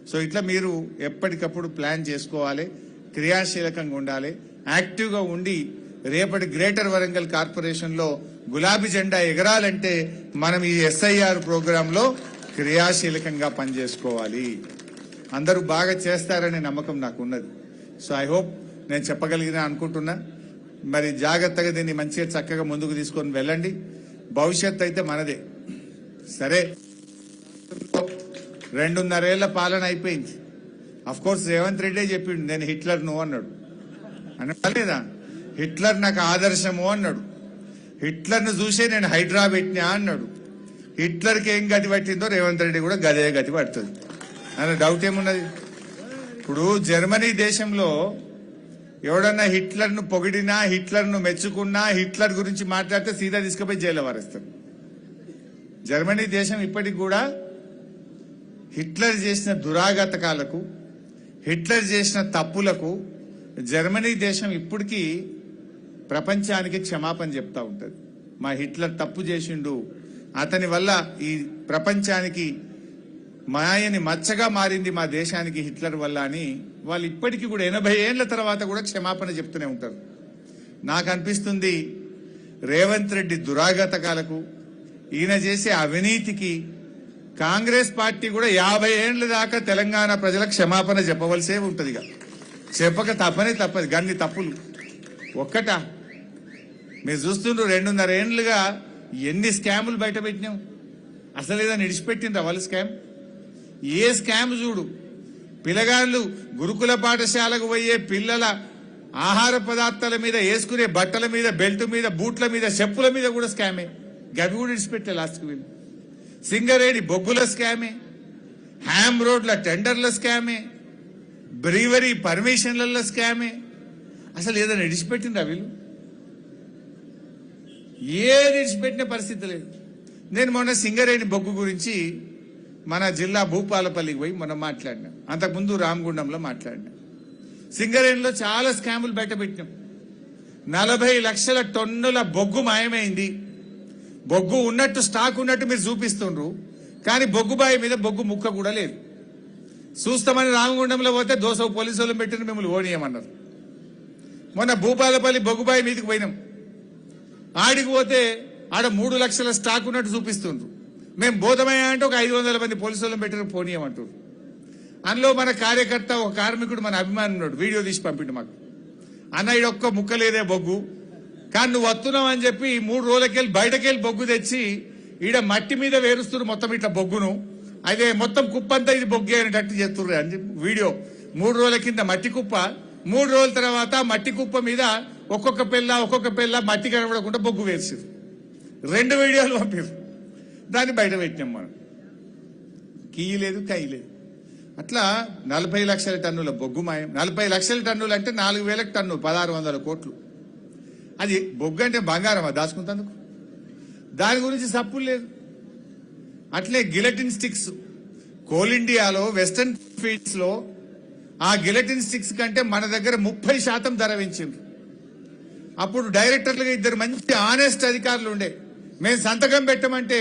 So ఇట్లా మీరు ఎప్పటికప్పుడు ప్లాన్ చేసుకోవాలి, క్రియాశీలకంగా ఉండాలి, యాక్టివ్గా ఉండి రేపటి గ్రేటర్ వరంగల్ కార్పొరేషన్లో గులాబీ జెండా ఎగరాలంటే మనం ఈ ఎస్ఐఆర్ ప్రోగ్రాంలో క్రియాశీలకంగా పనిచేసుకోవాలి. అందరూ బాగా చేస్తారనే నమ్మకం నాకు ఉన్నది. సో ఐ హోప్ నేను చెప్పగలిగినా అనుకుంటున్నా. మరి జాగ్రత్తగా దీన్ని మంచిగా చక్కగా ముందుకు తీసుకొని వెళ్ళండి. భవిష్యత్ అయితే మనదే. సరే, 2.5 ఏళ్ల పాలన అయిపోయింది. అఫ్ కోర్స్ రేవంత్ రెడ్డి చెప్పిండు నేను హిట్లర్ నువ్వు అన్నాడు. అనలేదా? హిట్లర్ నాకు ఆదర్శము అన్నాడు. హిట్లర్ను చూసే నేను హైడ్రా పెట్టినా అన్నాడు. హిట్లర్కి ఏం గతి పట్టిందో రేవంత్ రెడ్డి కూడా గదే గతి పడుతుంది అన్న డౌట్ ఏమున్నది? ఇప్పుడు జర్మనీ దేశంలో ఎవడన్నా హిట్లర్ను పొగిడినా, హిట్లర్ను మెచ్చుకున్నా, హిట్లర్ గురించి మాట్లాడితే సీదా తీసుకుపోయి జైల్లో వారేస్తారు. జర్మనీ దేశం ఇప్పటికి కూడా హిట్లర్ చేసిన దురాఘాతకాలకు, హిట్లర్ చేసిన తప్పులకు జర్మనీ దేశం ఇప్పటికీ ప్రపంచానికి క్షమాపణ చెప్తా ఉంటుంది. మా హిట్లర్ తప్పు చేసిండు, అతని వల్ల ఈ ప్రపంచానికి మాయని మచ్చగా మారింది మా దేశానికి హిట్లర్ వల్ల అని వాళ్ళు ఇప్పటికీ కూడా 80 ఏళ్ల తర్వాత కూడా క్షమాపణ చెప్తూనే ఉంటారు. నాకు అనిపిస్తుంది రేవంత్ రెడ్డి దురాఘాతకాలకు, ఈయన చేసే అవినీతికి కాంగ్రెస్ పార్టీ కూడా 50 ఏళ్ల దాకా తెలంగాణ ప్రజల క్షమాపణ చెప్పవలసే ఉంటుంది. చెప్పక తప్పదు. గన్ని తప్పులు ఒక్కట మీరు చూస్తుండ్రు. 2.5 ఏళ్లుగా ఎన్ని స్కాములు బయట పెట్టినాం. అసలు ఏదైనా ఇడిచిపెట్టిండ్రా వాళ్ళు స్కామ్? ఏ స్కామ్ చూడు. పిల్లగాళ్ళు గురుకుల పాఠశాలకు పోయే పిల్లల ఆహార పదార్థాల మీద, వేసుకునే బట్టల మీద, బెల్ట్ మీద, బూట్ల మీద, చెప్పుల మీద కూడా స్కామే. గవి కూడా ఇడిచిపెట్టే లాస్ట్కి వీళ్ళు. సింగరేణి బొగ్గుల స్కామే, హ్యామ్ రోడ్ల టెండర్ల స్కామే, బ్రీవరీ పర్మిషన్ల స్కామే. అసలు ఏదైనా ఇడిచిపెట్టిండ్రా వీళ్ళు? ఏది ఇడిచిపెట్టిన పరిస్థితి లేదు. నేను మొన్న సింగరేణి బొగ్గు గురించి మన జిల్లా భూపాలపల్లికి పోయి మనం మాట్లాడినాం. అంతకుముందు రామగుండంలో మాట్లాడినాం. సింగరేణిలో చాలా స్కాములు బయట పెట్టినాం. 40 లక్షల టన్నుల బొగ్గు మాయమైంది. బొగ్గు ఉన్నట్టు, స్టాక్ ఉన్నట్టు మీరు చూపిస్తుండ్రు, కానీ బొగ్గుబాయి మీద బొగ్గు ముక్క కూడా లేదు. చూస్తామని రామగుండంలో పోతే దోస పోలీసు వాళ్ళు పెట్టిన మిమ్మల్ని ఓడియమన్నారు. మొన్న భూపాలపల్లి బొగ్గుబాయి మీదకి పోయినాం. ఆడికి పోతే ఆడ 3 లక్షల స్టాక్ ఉన్నట్టు చూపిస్తుండ్రు. మేము బోధమయ్యా అంటే ఒక 500 మంది పోలీసు వాళ్ళని పెట్టిన పోనీయమంటారు. అందులో మన కార్యకర్త, ఒక కార్మికుడు, మన అభిమాని ఉన్నాడు, వీడియో తీసి పంపిండు మాకు. అన్న ఈడొక్క ముక్క లేదే బొగ్గు, కానీ నువ్వు వస్తున్నావు అని చెప్పి 3 రోజులకెళ్ళి బయటకెళ్ళి బొగ్గు తెచ్చి ఈడ మట్టి మీద వేరుస్తున్నారు మొత్తం ఇట్లా బొగ్గును. అదే మొత్తం కుప్పంతా ఇది బొగ్గు అనేటట్టు చేస్తుర్రు అని చెప్పి వీడియో. 3 రోజుల కింద మట్టి కుప్ప, 3 రోజుల తర్వాత మట్టి కుప్ప మీద ఒక్కొక్క పిల్ల మట్టి కనబడకుండా బొగ్గు వేసారు. 2 వీడియోలు పంపారు. దాన్ని బయట పెట్టినాం మనం. కీ లేదు, కై లేదు. అట్లా 40 లక్షల టన్నుల బొగ్గు మాయం. 40 లక్షల టన్నులు అంటే 4,000 టన్ను, 1,600 కోట్లు. అది బొగ్గు అంటే బంగారమా దాచుకుంటందుకు? దాని గురించి సప్పులు లేదు. అట్లే గిలటిన్ స్టిక్స్, కోల్ ఇండియాలో వెస్టర్న్ ఫీల్డ్స్ లో ఆ గిలటిన్ స్టిక్స్ కంటే మన దగ్గర 30% ధర పెంచిండ్రు. అప్పుడు డైరెక్టర్లుగా 2 మంచి ఆనెస్ట్ అధికారులు ఉండే. మేము సంతకం పెట్టమంటే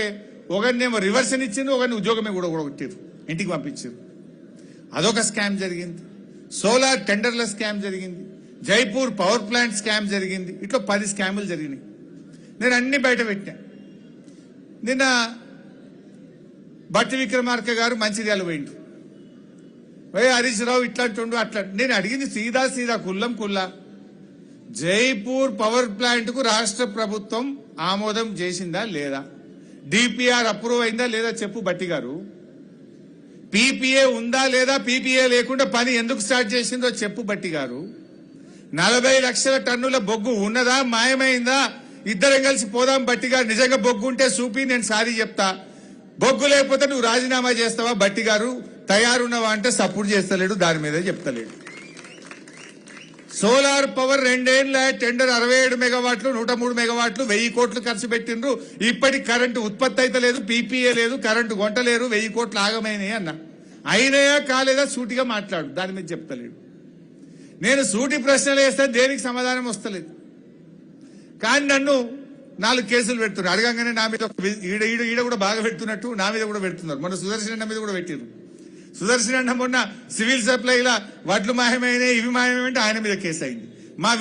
ఒకరినేమో రివర్సన్ ఇచ్చిండ్రు, ఒకరిని ఉద్యోగమే కూడా కొట్టిరు, ఇంటికి పంపించారు. అదొక స్కామ్ జరిగింది. సోలార్ టెండర్ల స్కామ్ జరిగింది. జైపూర్ పవర్ ప్లాంట్ స్కామ్ జరిగింది. ఇట్లా 10 స్కాములు జరిగినాయి. నేను అన్ని బయట పెట్టా. నిన్న బట్టి విక్రమార్క గారు మంచిర్యాల పోయిండు. హరీష్ రావు ఇట్లాంటి అట్లా. నేను అడిగింది సీదా కుల్లం కుల్లా, జైపూర్ పవర్ ప్లాంట్ కు రాష్ట్ర ప్రభుత్వం ఆమోదం చేసిందా లేదా? డిపిఆర్ అప్రూవ్ అయిందా లేదా చెప్పు బట్టి గారు. పీపీఏ ఉందా లేదా? పీపీఏ లేకుండా పని ఎందుకు స్టార్ట్ చేసిందో చెప్పు బట్టి గారు. 40 లక్షల టన్నుల బొగ్గు ఉన్నదా, మాయమైందా? ఇద్దరం కలిసి పోదాం బట్టి గారు. నిజంగా బొగ్గు ఉంటే చూపి, నేను సారీ చెప్తా. బొగ్గు లేకపోతే నువ్వు రాజీనామా చేస్తావా బట్టి గారు? తయారున్నావా అంటే సపోర్ట్ చేస్తలేడు, దాని మీద చెప్తలేడు. సోలార్ పవర్ 2 ఏళ్ల టెండర్ 67 మెగావాట్లు, 103 మెగావాట్లు, 1000 కోట్లు ఖర్చు పెట్టిండ్రు. ఇప్పటికి కరెంటు ఉత్పత్తి అయితే లేదు, పీపీఏ లేదు, కరెంటు కొంటలేరు, 1000 కోట్లు ఆగమైనాయి అన్న. అయినాయా కాలేదా సూటిగా మాట్లాడు, దాని మీద చెప్తలేడు. నేను సూటి ప్రశ్నలు వేస్తే దేనికి సమాధానం వస్తలేదు. కానీ నన్ను 4 కేసులు పెడుతున్నారు. అడగంగానే నా మీద ఈడ కూడా బాగా పెడుతున్నట్టు నా మీద కూడా పెడుతున్నారు. మన సుదర్శన్ మీద కూడా పెట్టారు. సుదర్శన్ అన్న మొన్న సివిల్ సప్లైల వడ్లు మాయమైనాయి, ఇవి మాయమైంటే ఆయన మీద కేసు అయింది. మా